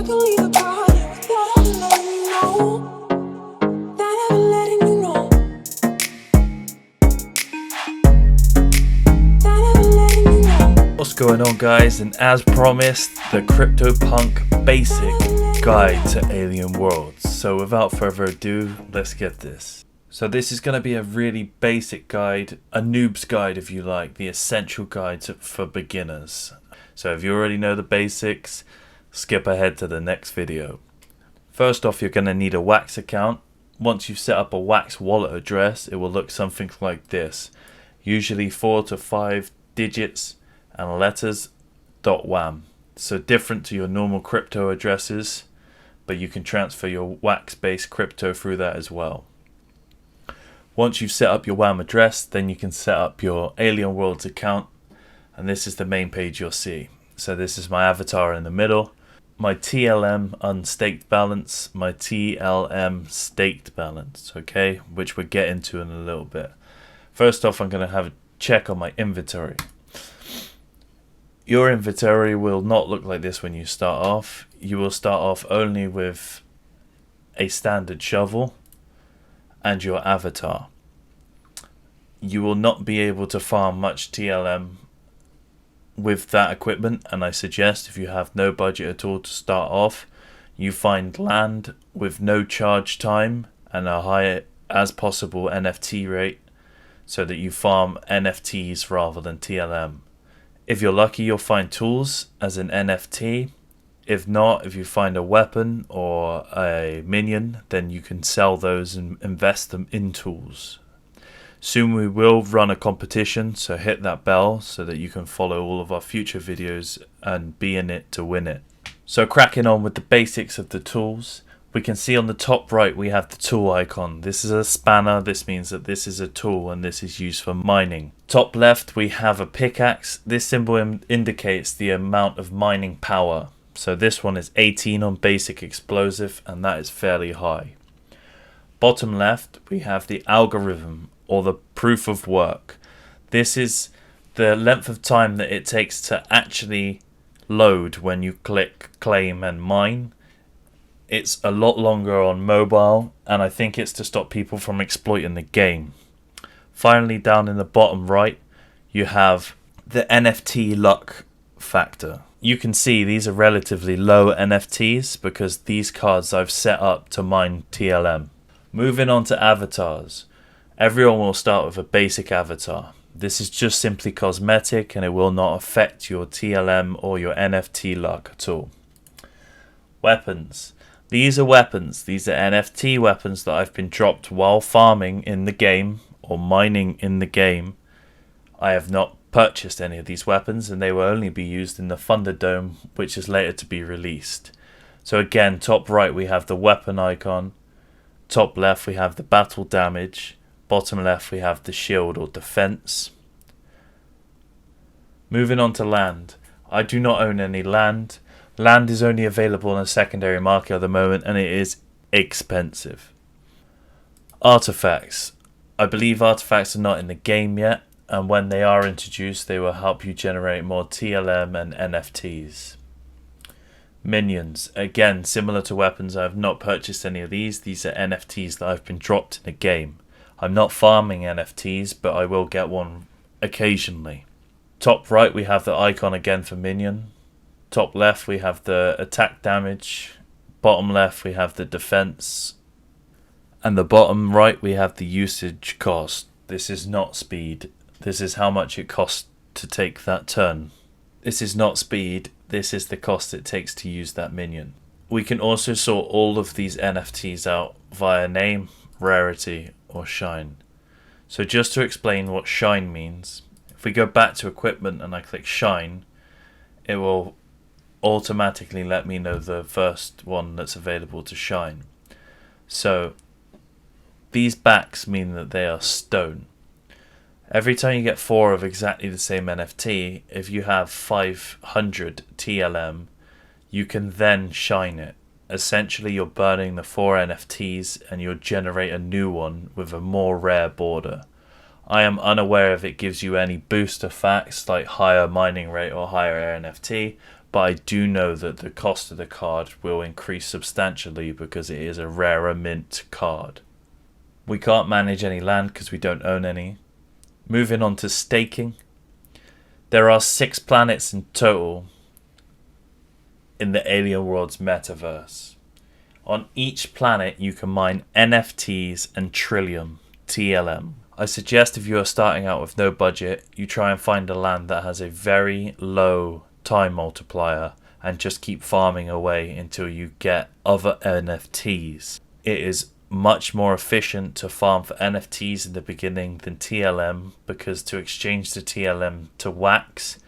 can leave the party without ever letting you know. Without ever letting you know. Without ever letting you know. What's going on, guys? And as promised, the Cryptopunk basic guide to alien worlds. So without further ado, let's get this. So this is going to be a really basic guide, a noob's guide if you like, the essential guide for beginners. So if you already know the basics, skip ahead to the next video. First off, you're going to need a Wax account. Once you've set up a Wax wallet address, it will look something like this. Usually 4 to 5 digits and letters .wam. So different to your normal crypto addresses, but you can transfer your Wax-based crypto through that as well. Once you've set up your WAM address, then you can set up your Alien Worlds account, and this is the main page you'll see. So this is my avatar in the middle, my TLM unstaked balance, my TLM staked balance, okay, which we'll get into in a little bit. First off, I'm going to have a check on my inventory. Your inventory will not look like this when you start off. You will start off only with a standard shovel and your avatar. You will not be able to farm much TLM with that equipment, and I suggest if you have no budget at all to start off, you find land with no charge time and a high as possible NFT rate so that you farm NFTs rather than TLM. If you're lucky, you'll find tools as an NFT. If not, if you find a weapon or a minion, then you can sell those and invest them in tools. Soon we will run a competition, so hit that bell so that you can follow all of our future videos and be in it to win it. So cracking on with the basics of the tools, we can see on the top right we have the tool icon. This is a spanner. This means that this is a tool and this is used for mining. Top left we have a pickaxe. This symbol indicates the amount of mining power. So this one is 18 on basic explosive, and that is fairly high. Bottom left we have the algorithm, or the proof of work. This is the length of time that it takes to actually load when you click claim and mine. It's a lot longer on mobile, and I think it's to stop people from exploiting the game. Finally, down in the bottom right you have the NFT luck factor. You can see these are relatively low NFTs because these cards I've set up to mine TLM. Moving on to avatars. Everyone will start with a basic avatar. This is just simply cosmetic and it will not affect your TLM or your NFT luck at all. Weapons. These are weapons. These are NFT weapons that I've been dropped while farming in the game or mining in the game. I have not purchased any of these weapons and they will only be used in the Thunderdome, which is later to be released. So again, top right we have the weapon icon, top left we have the battle damage, bottom left we have the shield or defense. Moving on to land. I do not own any land. Land is only available in a secondary market at the moment and it is expensive. Artifacts. I believe artifacts are not in the game yet, and when they are introduced they will help you generate more TLM and NFTs. Minions. Again, similar to weapons, I have not purchased any of these. These are NFTs that I've been dropped in the game. I'm not farming NFTs, but I will get one occasionally. Top right we have the icon again for minion. Top left we have the attack damage. Bottom left we have the defense. And the bottom right we have the usage cost. This is not speed. This is how much it costs to take that turn. This is not speed. This is the cost it takes to use that minion. We can also sort all of these NFTs out via name, rarity, or shine. So just to explain what shine means, if we go back to equipment and I click shine, it will automatically let me know the first one that's available to shine. So these backs mean that they are stone. Every time you get 4 of exactly the same NFT, if you have 500 TLM, you can then shine it. Essentially you're burning the 4 NFTs and you'll generate a new one with a more rare border. I am unaware if it gives you any booster facts like higher mining rate or higher NFT, but I do know that the cost of the card will increase substantially because it is a rarer mint card. We can't manage any land because we don't own any. Moving on to staking. There are 6 planets in total in the Alien Worlds metaverse. On each planet you can mine NFTs and Trillium, TLM. I suggest if you are starting out with no budget, you try and find a land that has a very low time multiplier and just keep farming away until you get other NFTs. It is much more efficient to farm for NFTs in the beginning than TLM, because to exchange the TLM to wax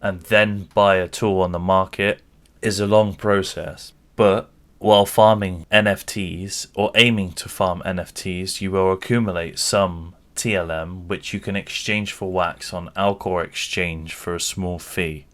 and then buy a tool on the market is a long process. But while farming NFTs, or aiming to farm NFTs, you will accumulate some TLM which you can exchange for wax on Alcor Exchange for a small fee.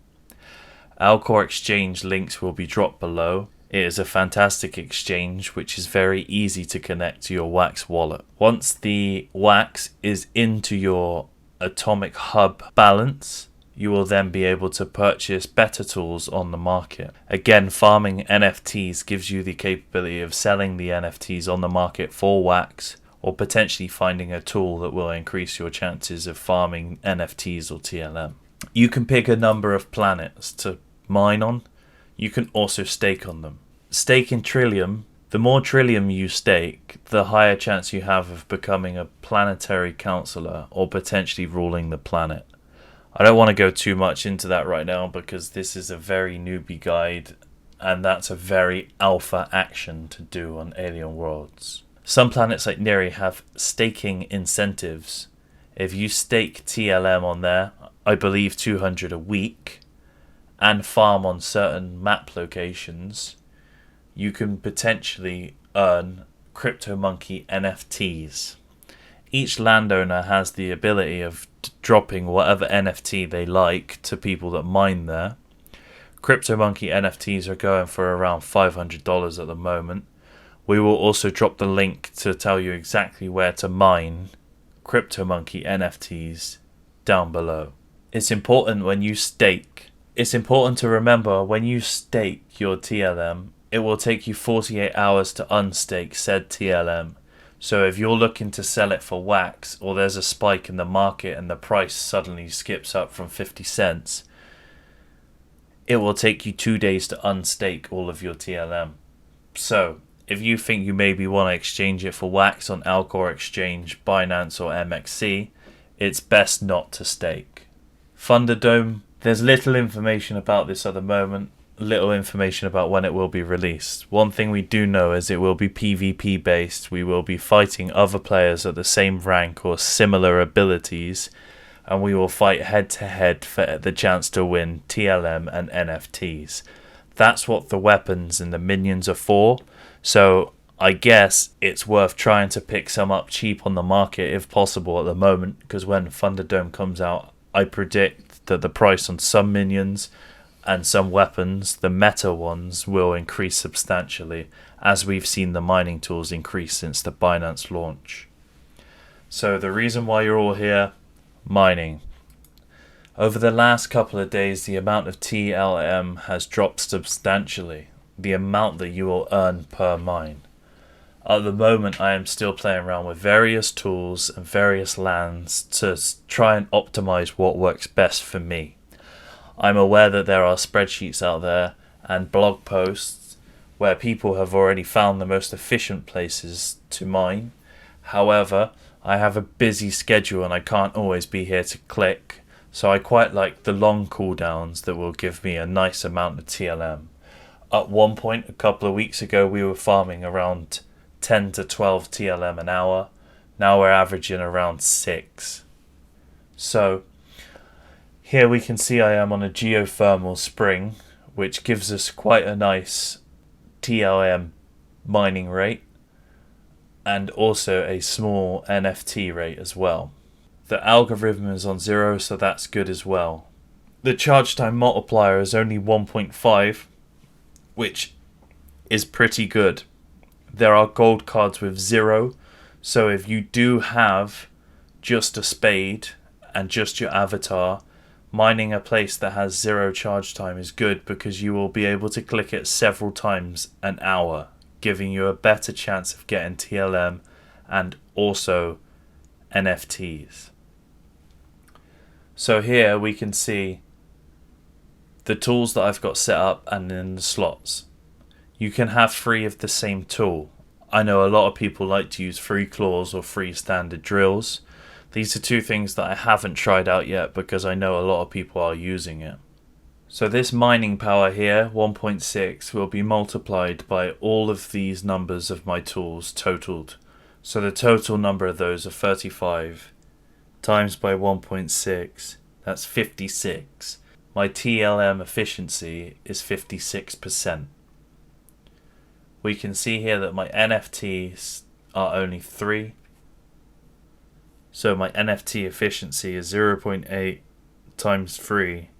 Alcor Exchange links will be dropped below. It is a fantastic exchange which is very easy to connect to your wax wallet. Once the wax is into your Atomic Hub balance, you will then be able to purchase better tools on the market. Again, farming NFTs gives you the capability of selling the NFTs on the market for wax, or potentially finding a tool that will increase your chances of farming NFTs or TLM. You can pick a number of planets to mine on. You can also stake on them. Staking Trillium. The more Trillium you stake, the higher chance you have of becoming a planetary counselor or potentially ruling the planet. I don't want to go too much into that right now because this is a very newbie guide and that's a very alpha action to do on Alien Worlds. Some planets like Neri have staking incentives. If you stake TLM on there, I believe 200 a week, and farm on certain map locations, you can potentially earn CryptoMonkey NFTs. Each landowner has the ability of dropping whatever NFT they like to people that mine there. CryptoMonkey NFTs are going for around $500 at the moment. We will also drop the link to tell you exactly where to mine CryptoMonkey NFTs down below. It's important when you stake. It's important to remember when you stake your TLM, it will take you 48 hours to unstake said TLM. So if you're looking to sell it for wax, or there's a spike in the market and the price suddenly skips up from 50 cents, it will take you 2 days to unstake all of your TLM. So if you think you maybe want to exchange it for wax on Alcor Exchange, Binance or MXC, it's best not to stake. Thunderdome, there's little information about this at the moment, little information about when it will be released. One thing we do know is it will be PvP based. We will be fighting other players at the same rank or similar abilities, and we will fight head to head for the chance to win TLM and NFTs. That's what the weapons and the minions are for, so I guess it's worth trying to pick some up cheap on the market if possible at the moment, because when Thunderdome comes out, I predict that the price on some minions and some weapons, the meta ones, will increase substantially, as we've seen the mining tools increase since the Binance launch. So the reason why you're all here, mining. Over the last couple of days, the amount of TLM has dropped substantially, the amount that you will earn per mine. At the moment, I am still playing around with various tools and various lands to try and optimize what works best for me. I'm aware that there are spreadsheets out there and blog posts where people have already found the most efficient places to mine. However, I have a busy schedule and I can't always be here to click, so I quite like the long cooldowns that will give me a nice amount of TLM. At one point, a couple of weeks ago, we were farming around 10 to 12 TLM an hour. Now we're averaging around 6. So here we can see I am on a geothermal spring, which gives us quite a nice TLM mining rate and also a small NFT rate as well. The algorithm is on 0, so that's good as well. The charge time multiplier is only 1.5, which is pretty good. There are gold cards with 0, so if you do have just a spade and just your avatar, Mining a place that has 0 charge time is good because you will be able to click it several times an hour, giving you a better chance of getting TLM and also NFTs. So here we can see the tools that I've got set up and in the slots. You can have 3 of the same tool. I know a lot of people like to use free claws or free standard drills. These are 2 things that I haven't tried out yet because I know a lot of people are using it. So this mining power here, 1.6, will be multiplied by all of these numbers of my tools totaled. So the total number of those are 35 times by 1.6, that's 56. My TLM efficiency is 56%. We can see here that my NFTs are only 3. So my NFT efficiency is 0.8 times 3,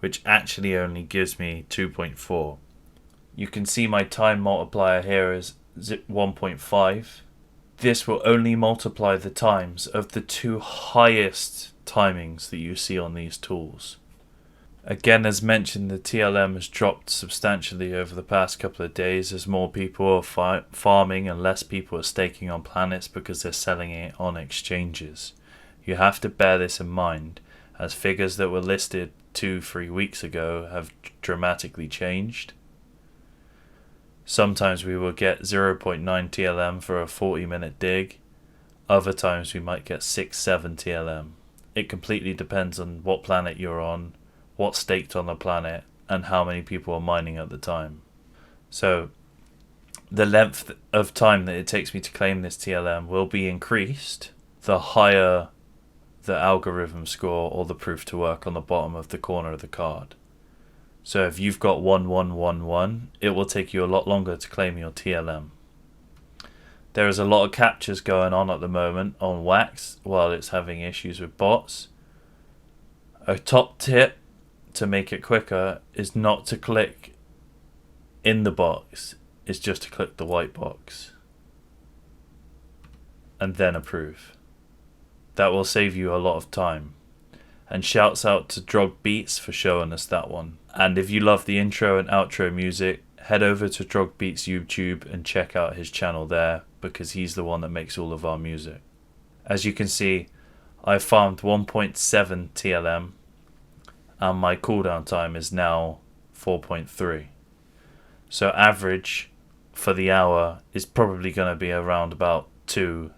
which actually only gives me 2.4. You can see my time multiplier here is 1.5. This will only multiply the times of the 2 highest timings that you see on these tools. Again, as mentioned, the TLM has dropped substantially over the past couple of days as more people are farming and less people are staking on planets because they're selling it on exchanges. You have to bear this in mind, as figures that were listed 2-3 weeks ago have dramatically changed. Sometimes we will get 0.9 TLM for a 40-minute dig. Other times we might get 6-7 TLM. It completely depends on what planet you're on, what's staked on the planet, and how many people are mining at the time. So the length of time that it takes me to claim this TLM will be increased the higher the algorithm score or the proof to work on the bottom of the corner of the card. So if you've got 1111, it will take you a lot longer to claim your TLM. There is a lot of captures going on at the moment on Wax while it's having issues with bots. A top tip to make it quicker is not to click in the box, it's just to click the white box and then approve. That will save you a lot of time. And shouts out to Drog Beats for showing us that one. And if you love the intro and outro music, head over to Drog Beats YouTube and check out his channel there, because he's the one that makes all of our music. As you can see, I farmed 1.7 TLM and my cooldown time is now 4.3. So average for the hour is probably going to be around about 2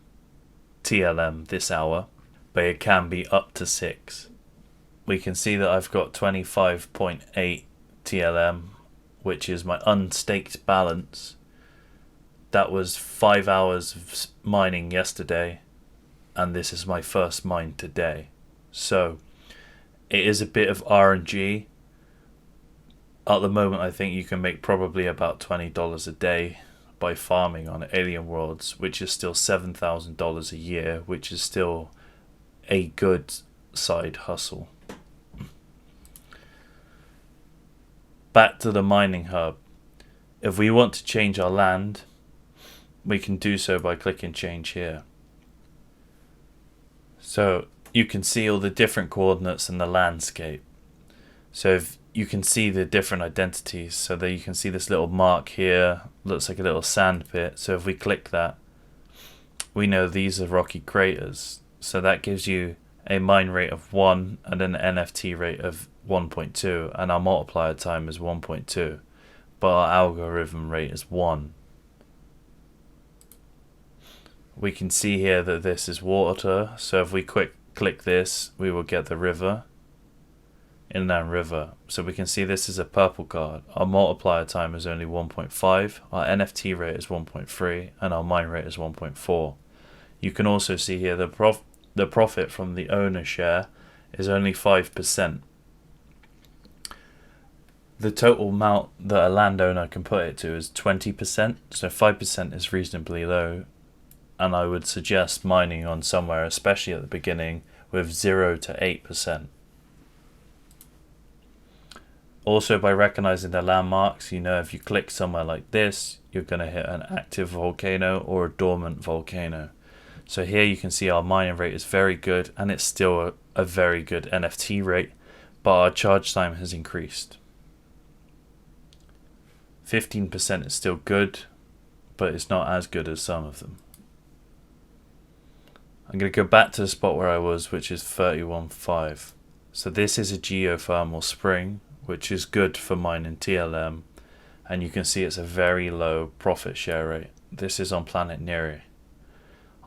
TLM this hour, but it can be up to 6. We can see that I've got 25.8 TLM, which is my unstaked balance. That was 5 hours of mining yesterday, and this is my first mine today. So it is a bit of RNG. At the moment, I think you can make probably about $20 a day by farming on Alien Worlds, which is still $7,000 a year, which is still a good side hustle. Back to the mining hub. If we want to change our land, we can do so by clicking change here. So you can see all the different coordinates in the landscape. So if you can see the different identities, so that you can see this little mark here, looks like a little sand pit. So if we click that, we know these are rocky craters. So that gives you a mine rate of 1 and an NFT rate of 1.2, and our multiplier time is 1.2, but our algorithm rate is 1. We can see here that this is water, so if we click this, we will get the river, inland river. So we can see this is a purple card. Our multiplier time is only 1.5, our NFT rate is 1.3, and our mine rate is 1.4. You can also see here the profit from the owner share is only 5%. The total amount that a landowner can put it to is 20%, so 5% is reasonably low, and I would suggest mining on somewhere, especially at the beginning, with 0 to 8%. Also, by recognizing the landmarks, you know if you click somewhere like this, you're going to hit an active volcano or a dormant volcano. So here you can see our mining rate is very good, and it's still a very good NFT rate, but our charge time has increased. 15% is still good, but it's not as good as some of them. I'm going to go back to the spot where I was, which is 31.5. So this is a geothermal spring, which is good for mining TLM, and you can see it's a very low profit share rate. This is on Planet Neri.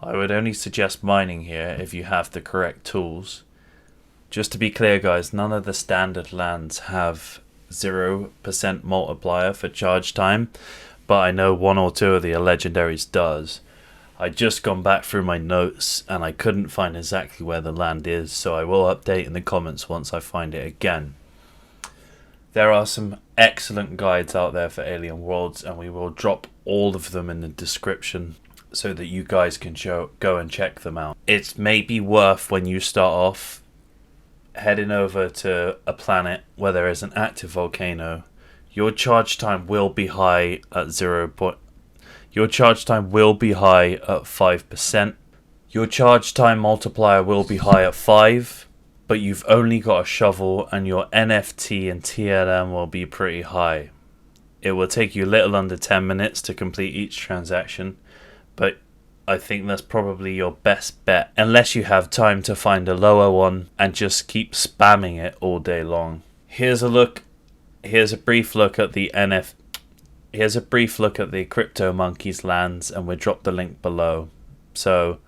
I would only suggest mining here if you have the correct tools. Just to be clear, guys, none of the standard lands have 0% multiplier for charge time, but I know one or two of the legendaries does. I just gone back through my notes and I couldn't find exactly where the land is, so I will update in the comments once I find it again. There are some excellent guides out there for Alien Worlds, and we will drop all of them in the description so that you guys can go and check them out. It's maybe worth, when you start off, heading over to a planet where there is an active volcano. Your charge time will be high at 5%. Your charge time multiplier will be high at 5, but you've only got a shovel, and your NFT and TLM will be pretty high. It will take you a little under 10 minutes to complete each transaction, but I think that's probably your best bet, unless you have time to find a lower one and just keep spamming it all day long. Here's a brief look at the CryptoMonkeys lands, and we'll drop the link below. So,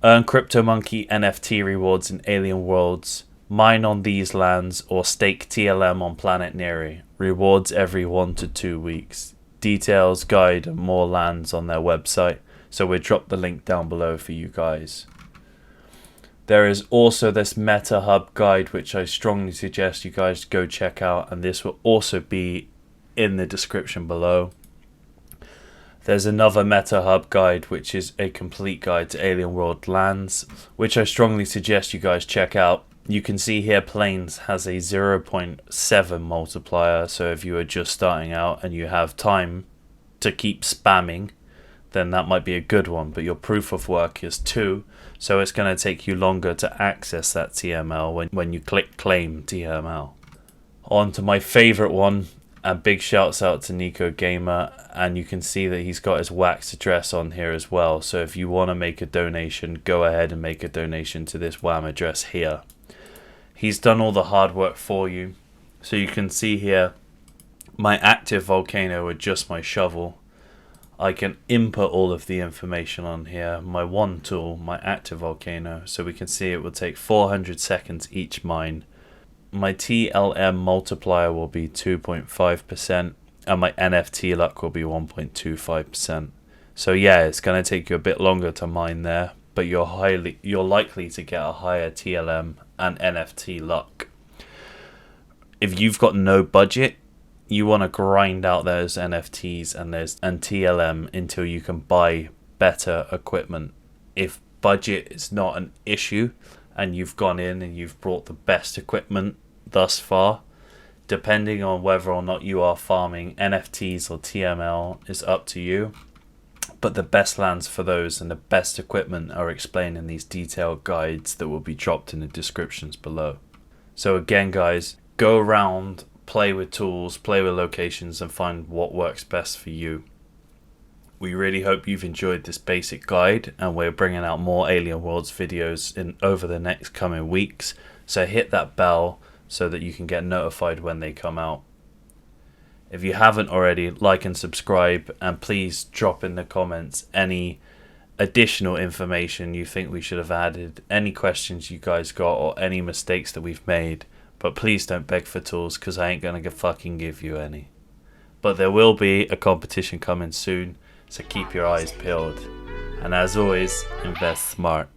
earn CryptoMonkey NFT rewards in Alien Worlds, mine on these lands, or stake TLM on Planet Neri. Rewards every 1 to 2 weeks. Details, guide, and more lands on their website. So we'll drop the link down below for you guys. There is also this Meta Hub guide, which I strongly suggest you guys go check out, and this will also be in the description below. There's another Meta Hub guide, which is a complete guide to Alien World lands, which I strongly suggest you guys check out. You can see here Plains has a 0.7 multiplier, so if you are just starting out and you have time to keep spamming, then that might be a good one, but your proof of work is 2, so it's going to take you longer to access that TML when you click claim TML. On to my favourite one, and big shouts out to Nico Gamer, and you can see that he's got his wax address on here as well, so if you want to make a donation, go ahead and make a donation to this WAM address here. He's done all the hard work for you, so you can see here my active volcano with just my shovel. I can input all of the information on here, my one tool, my active volcano, so we can see it will take 400 seconds each mine. My TLM multiplier will be 2.5%, and my NFT luck will be 1.25%. So yeah, it's going to take you a bit longer to mine there, but you're likely to get a higher TLM and NFT luck. If you've got no budget, you want to grind out those NFTs and TLM until you can buy better equipment. If budget is not an issue and you've gone in and you've brought the best equipment thus far, depending on whether or not you are farming NFTs or TML is up to you. But the best lands for those and the best equipment are explained in these detailed guides that will be dropped in the descriptions below. So again, guys, go around, play with tools, play with locations, and find what works best for you. We really hope you've enjoyed this basic guide, and we're bringing out more Alien Worlds videos over the next coming weeks, so hit that bell so that you can get notified when they come out. If you haven't already, like and subscribe, and please drop in the comments any additional information you think we should have added, any questions you guys got, or any mistakes that we've made. But please don't beg for tools, because I ain't gonna fucking give you any. But there will be a competition coming soon, so keep your eyes peeled. And as always, invest smart.